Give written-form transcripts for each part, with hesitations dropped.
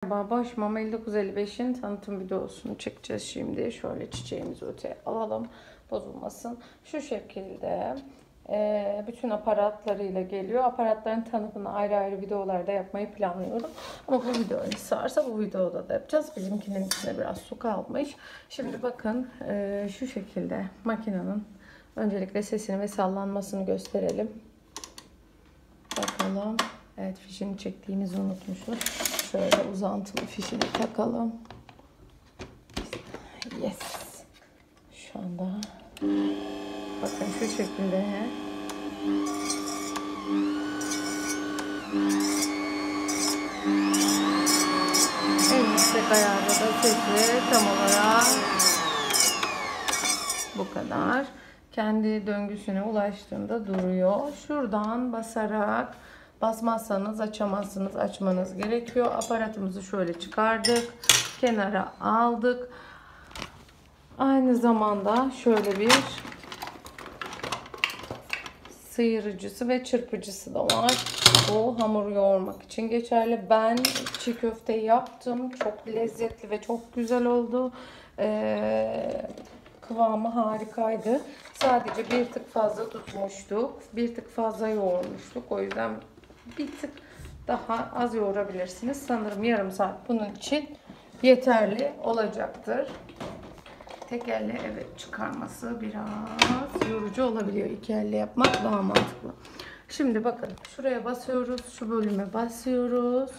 Merhaba, Boş Mama 5955'in tanıtım videosunu çekeceğiz şimdi. Şöyle çiçeğimizi öteye alalım, bozulmasın. Şu şekilde bütün aparatlarıyla geliyor. Aparatların tanıtımını ayrı ayrı videolarda yapmayı planlıyorum. Ama bu video sığarsa bu videoda da yapacağız. Bizimkinin içine biraz su kalmış. Şimdi bakın şu şekilde makinenin öncelikle sesini ve sallanmasını gösterelim. Bakalım. Evet, fişini çektiğimizi unutmuşuz. Şöyle uzantılı fişini takalım. Yes. Şu anda bakın şu şekilde. En yüksek ayarda da sesi tam olarak bu kadar. Kendi döngüsüne ulaştığında duruyor. Şuradan basarak, basmazsanız açamazsınız, açmanız gerekiyor. Aparatımızı şöyle çıkardık, kenara aldık. Aynı zamanda şöyle bir sıyırıcısı ve çırpıcısı da var. Bu hamur yoğurmak için geçerli. Ben çiğ köfte yaptım. Çok lezzetli ve çok güzel oldu. Kıvamı harikaydı. Sadece bir tık fazla tutmuştuk. Bir tık fazla yoğurmuştuk. O yüzden bir tık daha az yoğurabilirsiniz. Sanırım yarım saat bunun için yeterli olacaktır. Tek elle evet çıkarması biraz yorucu olabiliyor. İki elle yapmak daha mantıklı. Şimdi bakın şuraya basıyoruz. Şu bölüme basıyoruz.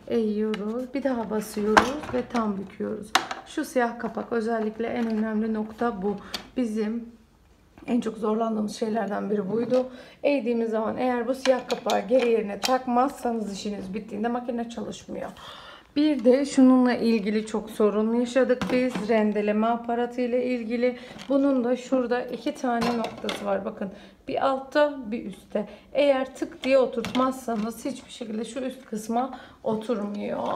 Eğiyoruz. Bir daha basıyoruz ve tam büküyoruz. Şu siyah kapak özellikle en önemli nokta bu. Bizim en çok zorlandığımız şeylerden biri buydu. Eğdiğimiz zaman eğer bu siyah kapağı geri yerine takmazsanız işiniz bittiğinde makine çalışmıyor. Bir de şununla ilgili çok sorun yaşadık biz. Rendeleme aparatı ile ilgili. Bunun da şurada iki tane noktası var. Bakın bir altta bir üstte. Eğer tık diye oturtmazsanız hiçbir şekilde şu üst kısma oturmuyor.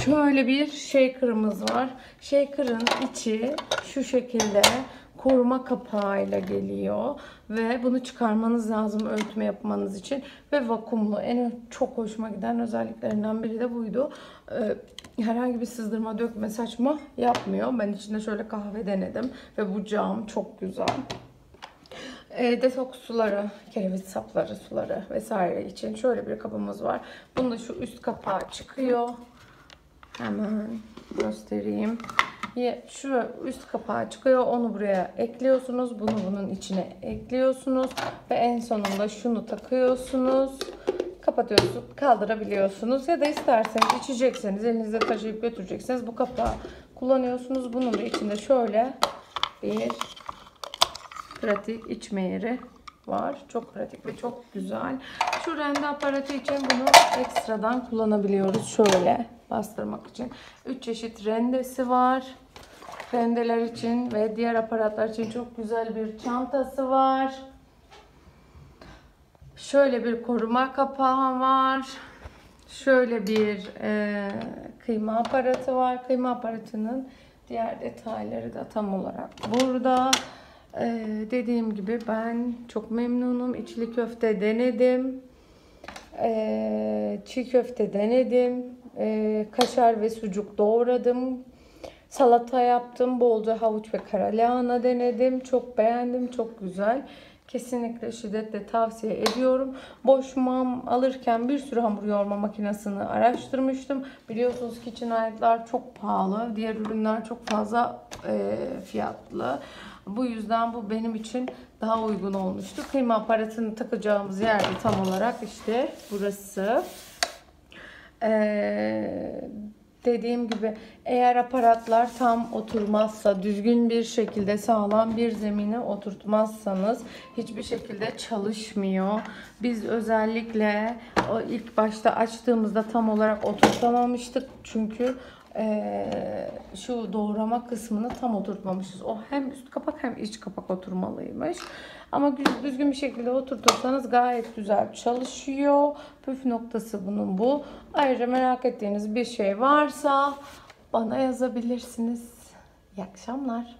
Şöyle bir shaker'ımız var. Shaker'ın içi şu şekilde koruma kapağıyla geliyor ve bunu çıkarmanız lazım öğütme yapmanız için ve vakumlu. En çok hoşuma giden özelliklerinden biri de buydu. Herhangi bir sızdırma, dökme, saçma yapmıyor. Ben içinde şöyle kahve denedim ve bu cam çok güzel. Detoks suları, kereviz sapları suları vesaire için şöyle bir kabımız var. Bunda şu üst kapağı çıkıyor. Hemen göstereyim. Şu üst kapağı çıkıyor. Onu buraya ekliyorsunuz. Bunu bunun içine ekliyorsunuz. Ve en sonunda şunu takıyorsunuz. Kapatıyorsunuz. Kaldırabiliyorsunuz. Ya da isterseniz içecekseniz, elinizde taşıyıp götürecekseniz bu kapağı kullanıyorsunuz. Bunun da içinde şöyle bir pratik içme yeri var. Çok pratik ve çok güzel. Şu rende aparatı için bunu ekstradan kullanabiliyoruz. Şöyle bastırmak için. 3 çeşit rendesi var. Rendeler için ve diğer aparatlar için çok güzel bir çantası var. Şöyle bir koruma kapağı var. Şöyle bir kıyma aparatı var. Kıyma aparatının diğer detayları da tam olarak burada. Dediğim gibi ben çok memnunum. İçli köfte denedim. Çiğ köfte denedim. Kaşar ve sucuk doğradım. Salata yaptım. Bolca havuç ve karalahana denedim. Çok beğendim. Çok güzel. Kesinlikle şiddetle tavsiye ediyorum. Boş mam alırken bir sürü hamur yoğurma makinesini araştırmıştım. Biliyorsunuz kitchen aletler çok pahalı. Diğer ürünler çok fazla fiyatlı. Bu yüzden bu benim için daha uygun olmuştu. Kıyma aparatını takacağımız yerde tam olarak işte burası. Dediğim gibi eğer aparatlar tam oturmazsa, düzgün bir şekilde sağlam bir zemine oturtmazsanız hiçbir şekilde çalışmıyor. Biz özellikle o ilk başta açtığımızda tam olarak oturtamamıştık. Çünkü şu doğrama kısmını tam oturtmamışız. O hem üst kapak hem iç kapak oturmalıymış. Ama düzgün bir şekilde oturtursanız gayet güzel çalışıyor. Püf noktası bunun bu. Ayrıca merak ettiğiniz bir şey varsa bana yazabilirsiniz. İyi akşamlar.